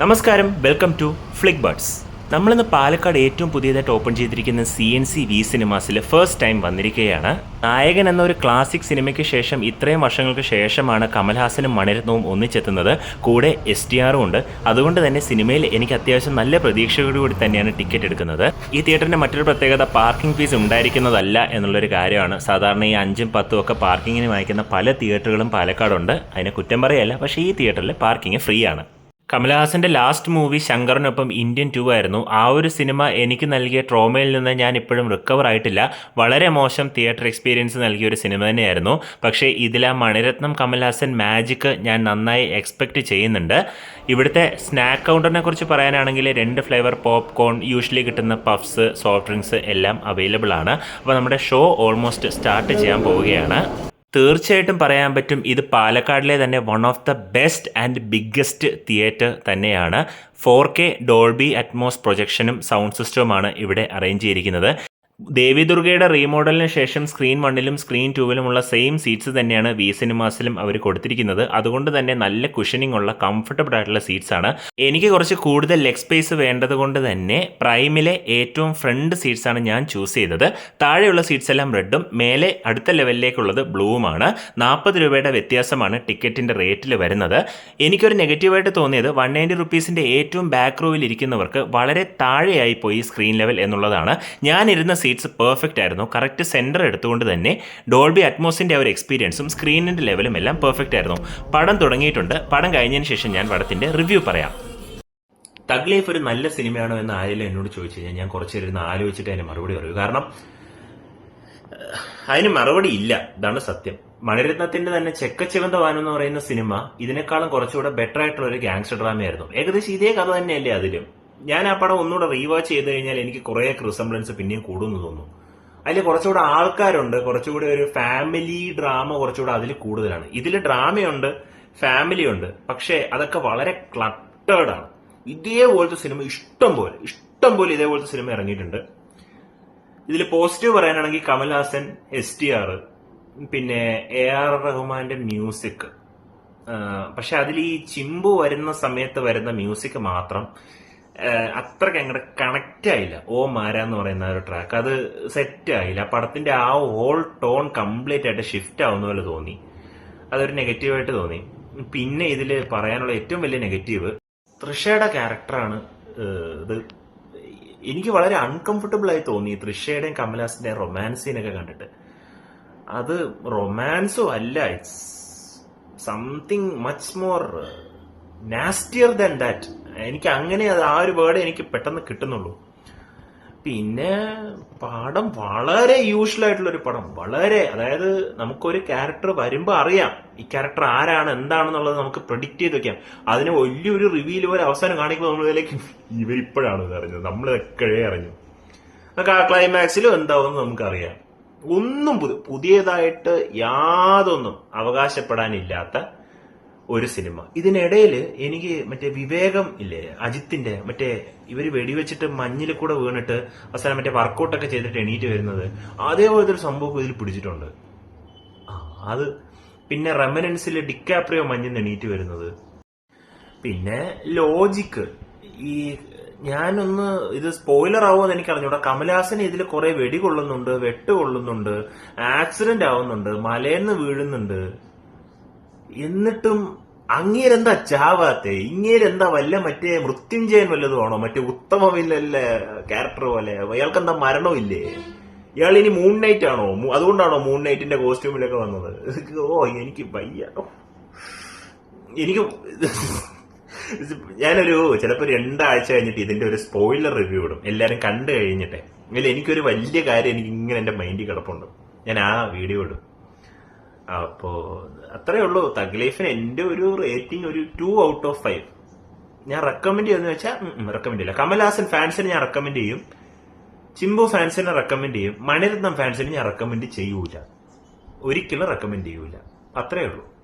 നമസ്കാരം, welcome to flick buds. നമ്മളിന്ന് പാലക്കാട് ഏറ്റവും പുതിയതായിട്ട് ഓപ്പൺ ചെയ്തിരിക്കുന്ന CNC V സിനിമാസിൽ ഫസ്റ്റ് ടൈം വന്നിരിക്കുകയാണ്. നായകൻ എന്ന ഒരു ക്ലാസിക് സിനിമയ്ക്ക് ശേഷം ഇത്രയും വർഷങ്ങൾക്ക് ശേഷമാണ് കമൽഹാസനും മണിരത്നവും ഒന്നിച്ചെത്തുന്നത്. കൂടെ STRും ഉണ്ട്. അതുകൊണ്ട് തന്നെ സിനിമയിൽ എനിക്ക് അത്യാവശ്യം നല്ല പ്രതീക്ഷയോടുകൂടി തന്നെയാണ് ടിക്കറ്റ് എടുക്കുന്നത്. ഈ തിയേറ്ററിൻ്റെ മറ്റൊരു പ്രത്യേകത പാർക്കിംഗ് ഫീസ് ഉണ്ടായിരിക്കുന്നതല്ല എന്നുള്ളൊരു കാര്യമാണ്. സാധാരണ ഈ 5ഉം 10ഉം ഒക്കെ പാർക്കിങ്ങിന് വാങ്ങിക്കുന്ന പല തിയേറ്ററുകളും പാലക്കാടുണ്ട്. അതിനെ കുറ്റം പറയല്ല, പക്ഷേ ഈ തിയേറ്ററിൽ പാർക്കിംഗ് ഫ്രീ ആണ്. കമൽഹാസൻ്റെ ലാസ്റ്റ് മൂവി ശങ്കറിനൊപ്പം ഇന്ത്യൻ 2 ആയിരുന്നു. ആ ഒരു സിനിമ എനിക്ക് നൽകിയ ട്രോമയിൽ നിന്ന് ഞാൻ ഇപ്പോഴും റിക്കവർ ആയിട്ടില്ല. വളരെ മോശം തിയേറ്റർ എക്സ്പീരിയൻസ് നൽകിയ ഒരു സിനിമ തന്നെയായിരുന്നു. പക്ഷേ ഇതിലെ മണിരത്നം കമൽഹാസൻ മാജിക്ക് ഞാൻ നന്നായി എക്സ്പെക്റ്റ് ചെയ്യുന്നുണ്ട്. ഇവിടുത്തെ സ്നാക്ക് കൗണ്ടറിനെ കുറിച്ച് പറയാനാണെങ്കിൽ 2 ഫ്ലേവർ പോപ്കോൺ, യൂഷ്വലി കിട്ടുന്ന പഫ്സ്, സോഫ്റ്റ് ഡ്രിങ്ക്സ് എല്ലാം അവൈലബിൾ ആണ്. അപ്പോൾ നമ്മുടെ ഷോ ഓൾമോസ്റ്റ് സ്റ്റാർട്ട് ചെയ്യാൻ പോവുകയാണ്. തീർച്ചയായിട്ടും പറയാൻ പറ്റും, ഇത് പാലക്കാടിലെ തന്നെ one of the best and biggest theatre തന്നെയാണ്. 4K ഡോൾബി അറ്റ്മോസ് പ്രൊജക്ഷനും സൗണ്ട് സിസ്റ്റവുമാണ് ഇവിടെ അറേഞ്ച് ചെയ്തിരിക്കുന്നത്. ദേവി ദുർഗയുടെ റീമോഡലിന് ശേഷം സ്ക്രീൻ 1ലും സ്ക്രീൻ 2ലുമുള്ള സെയിം സീറ്റ്സ് തന്നെയാണ് V സിനിമാസിലും അവർ കൊടുത്തിരിക്കുന്നത്. അതുകൊണ്ട് തന്നെ നല്ല കുഷനിങ് ഉള്ള കംഫർട്ടബിൾ ആയിട്ടുള്ള സീറ്റ്സ് ആണ്. എനിക്ക് കുറച്ച് കൂടുതൽ ലെഗ് സ്പേസ് വേണ്ടത് കൊണ്ട് തന്നെ പ്രൈമിലെ ഏറ്റവും ഫ്രണ്ട് സീറ്റ്സ് ആണ് ഞാൻ ചൂസ് ചെയ്തത്. താഴെയുള്ള സീറ്റ്സ് എല്ലാം റെഡും മേലെ അടുത്ത ലെവലിലേക്കുള്ളത് ബ്ലൂവുമാണ്. 40 രൂപയുടെ വ്യത്യാസമാണ് ടിക്കറ്റിൻ്റെ റേറ്റിൽ വരുന്നത്. എനിക്കൊരു നെഗറ്റീവായിട്ട് തോന്നിയത് 190 റുപ്പീസിൻ്റെ ഏറ്റവും ബാക്ക് റോയിൽ ഇരിക്കുന്നവർക്ക് വളരെ താഴെയായി പോയി സ്ക്രീൻ ലെവൽ എന്നുള്ളതാണ്. ഞാനിരുന്ന സീറ്റ്സ് പെർഫെക്റ്റ് ആയിരുന്നു. കറക്റ്റ് സെൻറ്റർ എടുത്തുകൊണ്ട് തന്നെ ഡോൾബി അറ്റ്മോസിൻ്റെ ഒരു എക്സ്പീരിയൻസും സ്ക്രീനിൻ്റെ ലെവലും എല്ലാം പെർഫെക്റ്റ് ആയിരുന്നു. പടം തുടങ്ങിയിട്ടുണ്ട്. പടം കഴിഞ്ഞതിന് ശേഷം ഞാൻ പടത്തിൻ്റെ റിവ്യൂ പറയാം. തഗ് ലൈഫ് ഒരു നല്ല സിനിമയാണോ എന്ന് ആരെങ്കിലും എന്നോട് ചോദിച്ചു കഴിഞ്ഞാൽ ഞാൻ കുറച്ച് ഇരുന്ന് ആലോചിച്ചിട്ട് അതിന് മറുപടി പറയൂ. കാരണം അതിന് മറുപടി ഇല്ല. ഇതാണ് സത്യം. മണിരത്നത്തിന്റെ തന്നെ ചെക്കച്ചിവന്ത വാനം എന്ന് പറയുന്ന സിനിമ ഇതിനേക്കാളും കുറച്ചുകൂടെ ബെറ്റർ ആയിട്ടുള്ള ഒരു ഗാങ്സ്റ്റർ ഡ്രാമയായിരുന്നു. ഏകദേശം ഇതേ കഥ തന്നെയല്ലേ അതിലും. ഞാൻ ആ പടം ഒന്നുകൂടെ റീവാച്ച് ചെയ്ത് കഴിഞ്ഞാൽ എനിക്ക് കുറേ റിസംബ്ലൻസ് പിന്നെയും കൂടുമെന്ന് തോന്നുന്നു. അതിൽ കുറച്ചുകൂടെ ആൾക്കാരുണ്ട്, കുറച്ചുകൂടെ ഒരു ഫാമിലി ഡ്രാമ കുറച്ചുകൂടെ അതിൽ കൂടുതലാണ്. ഇതിൽ ഡ്രാമയുണ്ട്, ഫാമിലി ഉണ്ട്, പക്ഷേ അതൊക്കെ വളരെ ക്ലട്ടേർഡാണ്. ഇതേപോലത്തെ സിനിമ ഇഷ്ടം പോലെ ഇതേപോലത്തെ സിനിമ ഇറങ്ങിയിട്ടുണ്ട്. ഇതിൽ പോസിറ്റീവ് പറയാനാണെങ്കിൽ കമൽഹാസൻ, STR, പിന്നെ AR റഹ്മാന്റെ മ്യൂസിക്. പക്ഷെ അതിൽ ഈ ചിമ്പു വരുന്ന സമയത്ത് വരുന്ന മ്യൂസിക് മാത്രം അത്രയ്ക്ക് അങ്ങോട്ട് കണക്റ്റ് ആയില്ല. ഓ മാര എന്ന് പറയുന്ന ഒരു ട്രാക്ക് അത് സെറ്റ് ആയില്ല. പടത്തിന്റെ ആ ഹോൾ ടോൺ കംപ്ലീറ്റ് ആയിട്ട് ഷിഫ്റ്റ് ആവുന്ന പോലെ തോന്നി. അതൊരു നെഗറ്റീവായിട്ട് തോന്നി. പിന്നെ ഇതിൽ പറയാനുള്ള ഏറ്റവും വലിയ നെഗറ്റീവ് തൃഷയുടെ ക്യാരക്ടറാണ്. ഇത് എനിക്ക് വളരെ അൺകംഫർട്ടബിൾ ആയി തോന്നി. തൃഷയുടെയും കമൽഹാസന്റെയും റൊമാൻസ് സീനൊക്കെ കണ്ടിട്ട് അത് റൊമാൻസും അല്ല, it's something much more nastier than that. എനിക്ക് അങ്ങനെ ആ ഒരു വേർഡ് എനിക്ക് പെട്ടെന്ന് കിട്ടുന്നുള്ളൂ. പിന്നെ പടം വളരെ യൂഷ്വൽ ആയിട്ടുള്ള ഒരു പടം. അതായത് നമുക്കൊരു ക്യാരക്ടർ വരുമ്പോൾ അറിയാം ഈ ക്യാരക്ടർ ആരാണ് എന്താണെന്നുള്ളത് നമുക്ക് പ്രെഡിക്റ്റ് ചെയ്ത് വെക്കാം. അതിന് വലിയൊരു റിവീൽ പോലെ അവസാനം കാണിക്കുമ്പോൾ നമ്മളിതിലേക്ക് ഇവരിപ്പോഴാണ് ഇത് അറിഞ്ഞത്, നമ്മളെക്കഴേ അറിഞ്ഞു. നമുക്ക് ആ ക്ലൈമാക്സിലും എന്താവും നമുക്കറിയാം. ഒന്നും പുതിയതായിട്ട് യാതൊന്നും അവകാശപ്പെടാനില്ലാത്ത ഒരു സിനിമ. ഇതിനിടയിൽ എനിക്ക് മറ്റേ വിവേകം ഇല്ലേ, അജിത്തിന്റെ, മറ്റേ ഇവര് വെടിവെച്ചിട്ട് മഞ്ഞിൽ കൂടെ വീണിട്ട് അവസാനം മറ്റേ വർക്കൗട്ടൊക്കെ ചെയ്തിട്ട് എണീറ്റ് വരുന്നത്, അതേപോലത്തെ ഒരു സംഭവം ഇതിൽ പിടിച്ചിട്ടുണ്ട്. അത് പിന്നെ റെമനൻസിൽ ഡിക്കാപ്രിയോ മഞ്ഞിൽ എണീറ്റ് വരുന്നത്. പിന്നെ ലോജിക്ക്, ഈ ഞാനൊന്ന് ഇത് സ്പോയിലർ ആവുമെന്ന് എനിക്ക് അറിഞ്ഞൂടാ. കമൽഹാസൻ ഇതിൽ കുറെ വെടി കൊള്ളുന്നുണ്ട്, വെട്ട് കൊള്ളുന്നുണ്ട്, ആക്സിഡന്റ് ആവുന്നുണ്ട്, മലയെന്ന് വീഴുന്നുണ്ട്. എന്നിട്ടും അങ്ങേരെന്താ ചാവാത്തെ? ഇങ്ങേരെന്താ വല്ല മറ്റേ മൃത്യുഞ്ജയൻ വല്ലതും ആണോ? മറ്റേ ഉത്തമവില്ല ക്യാരക്ടർ പോലെ. അയാൾക്കെന്താ മരണമില്ലേ? ഇയാൾ ഇനി മൂൺ നൈറ്റ് ആണോ? അതുകൊണ്ടാണോ മൂൺ നൈറ്റിന്റെ കോസ്റ്റ്യൂമിലൊക്കെ വന്നത്? എനിക്ക് വയ്യ. ഞാനൊരു ചിലപ്പോൾ 2 ആഴ്ച കഴിഞ്ഞിട്ട് ഇതിന്റെ ഒരു സ്പോയിലർ റിവ്യൂ ഇടും, എല്ലാരും കണ്ടു കഴിഞ്ഞിട്ടെ. അതിൽ എനിക്കൊരു വലിയ കാര്യം എനിക്ക് ഇങ്ങനെ എന്റെ മൈൻഡിൽ കിടപ്പുണ്ട്, ഞാൻ ആ വീഡിയോ ഇടും. അപ്പോ അത്രേ ഉള്ളൂ. തഗ് ലൈഫിന് എന്റെ ഒരു റേറ്റിംഗ് ഒരു 2 ഔട്ട് ഓഫ് 5. ഞാൻ റെക്കമെൻഡ് ചെയ്യുന്ന വെച്ചാൽ റെക്കമെൻഡ് ചെയ്യില്ല. കമൽഹാസൻ ഫാൻസിന് ഞാൻ റെക്കമെൻഡ് ചെയ്യും, ചിമ്പു ഫാൻസിനെ റെക്കമെൻഡ് ചെയ്യും, മണിരത്നം ഫാൻസിന് ഞാൻ റെക്കമെൻഡ് ചെയ്യൂല, ഒരിക്കലും റെക്കമെൻഡ് ചെയ്യൂല. അത്രേ ഉള്ളൂ.